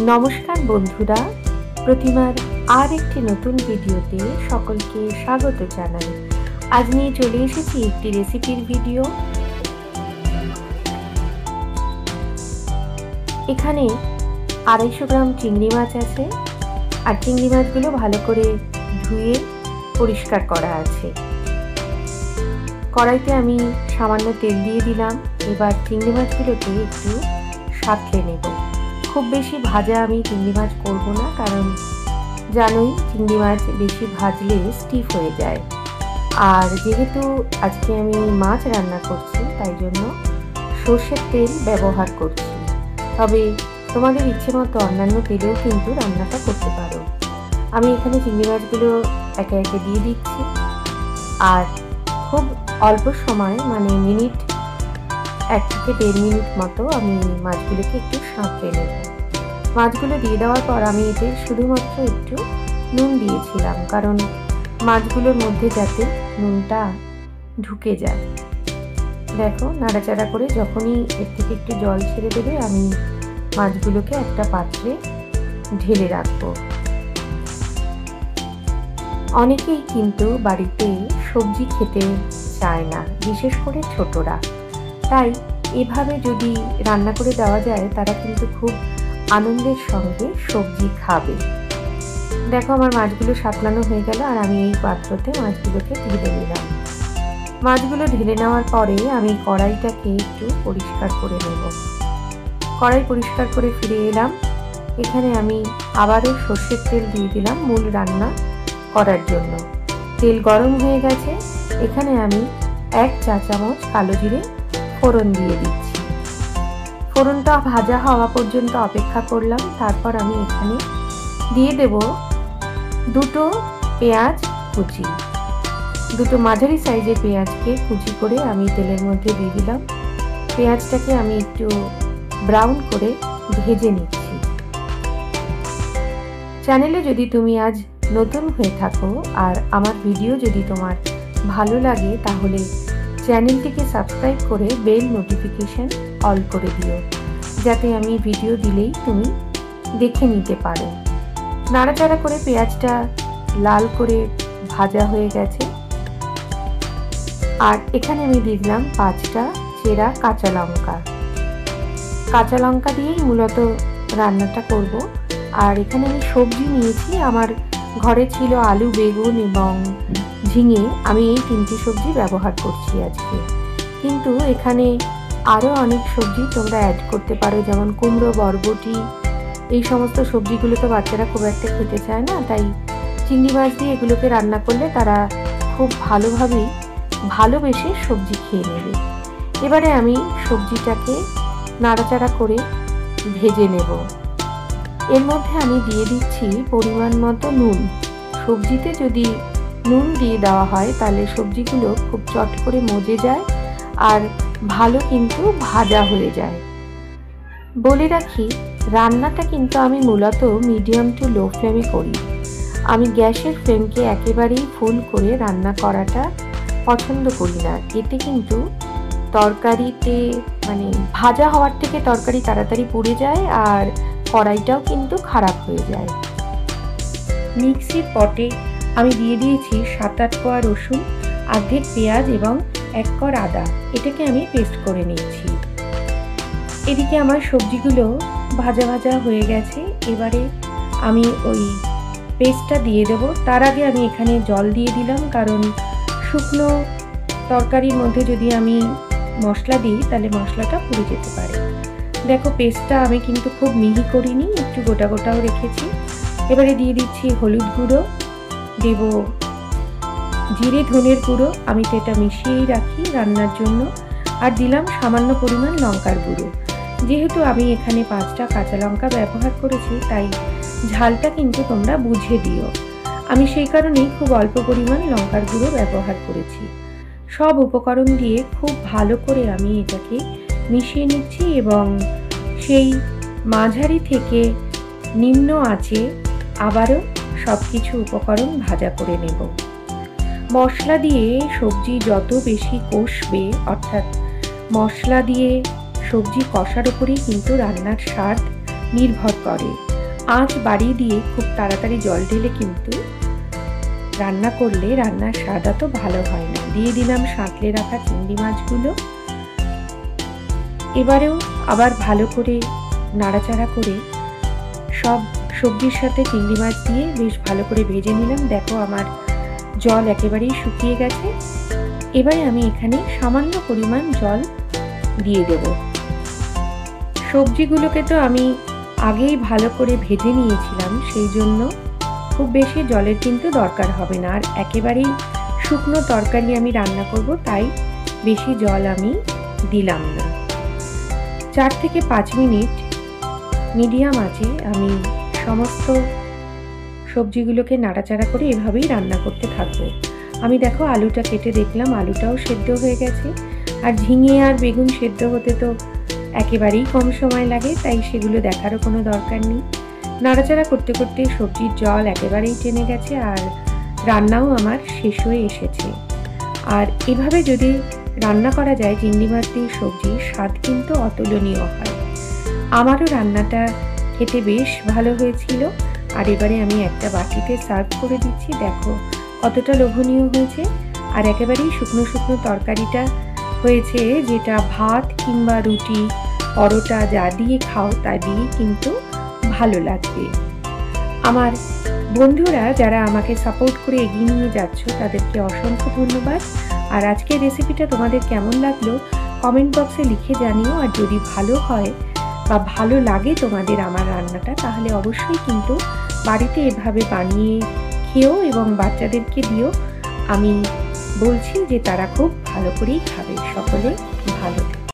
নমস্কার বন্ধুরা, প্রতিমার আর একটি নতুন ভিডিওতে সকলকে স্বাগত জানাই। আজ নিয়ে চলে এসেছি একটি রেসিপির ভিডিও। এখানে 250 গ্রাম চিংড়ি মাছ আছে, আর চিংড়ি মাছগুলো ভালো করে ধুয়ে পরিষ্কার করা আছে। কড়াইতে আমি সামান্য তেল দিয়ে দিলাম। এবার চিংড়ি মাছগুলোকে একটু সাঁতলে নেব। খুব বেশি ভাজা আমি চিংড়ি মাছ করব না, কারণ জানোই চিংড়ি মাছ বেশি ভাজলে স্টিফ হয়ে যায়। আর যেহেতু আজকে আমি মাছ রান্না করছি, তাই জন্য সর্ষের তেল ব্যবহার করছি। তবে তোমাদের ইচ্ছে মতো অন্যান্য তেলেও কিন্তু রান্নাটা করতে পারো। আমি এখানে চিংড়ি মাছগুলো একে একে দিয়ে দিচ্ছি, আর খুব অল্প সময়, মানে মিনিট 1 থেকে 1.5 মিনিট মতো আমি মাছগুলোকে একটু সাঁতলে নেব। মাছগুলো দিয়ে দেওয়ার পর আমি এতে শুধুমাত্র একটু নুন দিয়েছিলাম, কারণ মাছগুলোর মধ্যে যাতে নুনটা ঢুকে যায়। দেখো, নাড়াচাড়া করে যখনই এর থেকে একটু জল ছেড়ে দেবে, আমি মাছগুলোকে একটা পাত্রে ঢেলে রাখবো। অনেকেই কিন্তু বাড়িতে সবজি খেতে চায় না, বিশেষ করে ছোটরা। তাই এভাবে যদি রান্না করে দেওয়া যায়, তারা কিন্তু খুব আনন্দের সঙ্গে সবজি খাবে। দেখো, আমার মাছগুলো সাঁতলানো হয়ে গেল, আর আমি এই পাত্রতে মাছগুলোকে ঢেলে নিলাম। মাছগুলো ঢেলে নেওয়ার পরে আমি কড়াইটাকে একটু পরিষ্কার করে নেব। কড়াই পরিষ্কার করে ফিরে এলাম। এখানে আমি আবারও সর্ষের তেল দিয়ে দিলাম মূল রান্না করার জন্য। তেল গরম হয়ে গেছে। এখানে আমি 1 চা চামচ কালো জিরে ফোড়ন দিয়ে দিচ্ছি। ফোড়নটা ভাজা হওয়া পর্যন্ত অপেক্ষা করলাম। তারপর আমি এখানে দিয়ে দেব 2 পেঁয়াজ কুচি। 2 মাঝারি সাইজের পেঁয়াজকে কুচি করে আমি তেলের মধ্যে দিয়ে দিলাম। পেঁয়াজটাকে আমি একটু ব্রাউন করে ভেজে নিচ্ছি। চ্যানেলে যদি তুমি আজ নতুন হয়ে থাকো আর আমার ভিডিও যদি তোমার ভালো লাগে, তাহলে চ্যানেলটিকে সাবস্ক্রাইব করে বেল নোটিফিকেশন অল করে দিও, যাতে আমি ভিডিও দিলেই তুমি দেখে নিতে পারো। নাড়াচাড়া করে পেঁয়াজটা লাল করে ভাজা হয়ে গেছে। আর এখানে আমি দিলাম 5টা চেরা কাঁচা লঙ্কা। কাঁচা লঙ্কা দিয়েই মূলত রান্নাটা করব। আর এখানে আমি সবজি নিয়েছি। আমার ঘরে ছিল আলু, বেগুন এবং ঝিঙে। আমি এই 3টি সবজি ব্যবহার করছি আজকে। কিন্তু এখানে আরও অনেক সবজি তোমরা অ্যাড করতে পারো, যেমন কুমড়ো, বরবটি। এই সমস্ত সবজিগুলো তো বাচ্চারা খুব একটা খেতে চায় না, তাই চিংড়ি মাছ দিয়ে এগুলোকে রান্না করলে তারা খুব ভালোবেসে সবজি খেয়ে নেবে। এবারে আমি সবজিটাকে নাড়াচাড়া করে ভেজে নেব। এর মধ্যে আমি দিয়ে দিচ্ছি পরিমাণ মতো নুন। সবজিতে যদি নুন দিয়ে দেওয়া হয়, তাহলে সবজিগুলো খুব চট করে মজে যায় আর ভালো কিন্তু ভাজা হয়ে যায়। বলে রাখি, রান্নাটা কিন্তু আমি মূলত মিডিয়াম টু লো ফ্লেমে করি। আমি গ্যাসের ফ্লেমকে একেবারেই ফুল করে রান্না করাটা পছন্দ করি না। এতে কিন্তু তরকারিতে, মানে ভাজা হওয়ার থেকে তরকারি তাড়াতাড়ি পুড়ে যায়, আর কড়াইটাও কিন্তু খারাপ হয়ে যায়। মিক্সির পটে আমি দিয়ে দিয়েছি 7-8 কোয়া রসুন, অর্ধেক পেঁয়াজ এবং 1 কোয়া আদা। এটাকে আমি পেস্ট করে নিচ্ছি। এদিকে আমার সবজিগুলো ভাজা হয়ে গেছে। এবারে আমি ওই পেস্টটা দিয়ে দেব। তার আগে আমি এখানে জল দিয়ে দিলাম, কারণ শুকনো তরকারির মধ্যে যদি আমি মশলা দিই, তাহলে মশলাটা পুড়ে যেতে পারে। দেখো, পেস্টটা আমি কিন্তু খুব মিহি করিনি, একটু গোটাও রেখেছি। এবারে দিয়ে দিচ্ছি হলুদ গুঁড়ো, দেব জিরে ধনের গুঁড়ো। আমি তো এটা মিশিয়েই রাখি রান্নার জন্য। আর দিলাম সামান্য পরিমাণ লঙ্কার গুঁড়ো। যেহেতু আমি এখানে 5টা কাঁচা লঙ্কা ব্যবহার করেছি, তাই ঝালটা কিন্তু তোমরা বুঝে দিও। আমি সেই কারণেই খুব অল্প পরিমাণ লঙ্কার গুঁড়ো ব্যবহার করেছি। সব উপকরণ দিয়ে খুব ভালো করে আমি এটাকে মিশিয়ে নিচ্ছি এবং সেই মাঝারি থেকে নিম্ন আঁচে আবারও সব কিছু উপকরণ ভাজা করে নেব। মশলা দিয়ে সবজি যত বেশি কষবে, অর্থাৎ মশলা দিয়ে সবজি কষার উপরেই কিন্তু রান্নার স্বাদ নির্ভর করে। আঁচ বাড়িয়ে দিয়ে খুব তাড়াতাড়ি জল ঢেলে কিন্তু রান্না করলে রান্নার স্বাদ তো ভালো হয় না। দিয়ে দিলাম সাঁতলে রাখা চিংড়ি মাছগুলো। এবারেও আবার ভালো করে নাড়াচাড়া করে সব সবজির সাথে চিংড়ি মাছ দিয়ে বেশ ভালো করে ভেজে নিলাম। দেখো আমার জল একেবারেই শুকিয়ে গেছে। এবারে আমি এখানে সামান্য পরিমাণ জল দিয়ে দেব। সবজিগুলোকে তো আমি আগেই ভালো করে ভেজে নিয়েছিলাম, সেই জন্য খুব বেশি জলের কিন্তু দরকার হবে না। আর একেবারেই শুকনো তরকারি আমি রান্না করব, তাই বেশি জল আমি দিলাম না। 4 থেকে 5 মিনিট মিডিয়াম আঁচে আমি সমস্ত সবজিগুলোকে নাড়াচাড়া করে এভাবেই রান্না করতে থাকবো। আমি দেখো আলুটা কেটে দেখলাম, আলুটাও সেদ্ধ হয়ে গেছে। আর ঝিঙে আর বেগুন সেদ্ধ হতে তো একেবারেই কম সময় লাগে, তাই সেগুলো দেখারও কোনো দরকার নেই। নাড়াচাড়া করতে করতে সবজির জল একেবারেই টেনে গেছে আর রান্নাও আমার শেষ হয়ে এসেছে। আর এভাবে যদি রান্না করা যায় চিংড়ি মাছ দিয়ে সবজি, স্বাদ কিন্তু অতুলনীয় হয়। আমারও রান্নাটা খেতে বেশ ভালো হয়েছিল। আর এবারে আমি একটা বাটিতে সার্ভ করে দিচ্ছি। দেখো কতটা লোভনীয় হয়েছে। আর একেবারেই শুকনো শুকনো তরকারিটা হয়েছে, যেটা ভাত কিংবা রুটি পরোটা যা দিয়ে খাও তা দিয়ে কিন্তু ভালো লাগবে। আমার বন্ধুরা যারা আমাকে সাপোর্ট করে এগিয়ে নিয়ে যাচ্ছ তাদেরকে অসংখ্য ধন্যবাদ। আর আজকের রেসিপিটা তোমাদের কেমন লাগলো কমেন্ট বক্সে লিখে জানিও। আর যদি ভালো হয় বা ভালো লাগে তোমাদের আমার রান্নাটা, তাহলে অবশ্যই কিন্তু বাড়িতে এভাবে বানিয়ে খেও এবং বাচ্চাদেরকে দিও। আমি বলছি যে তারা খুব ভালো করেই খাবে। সকলে ভালো।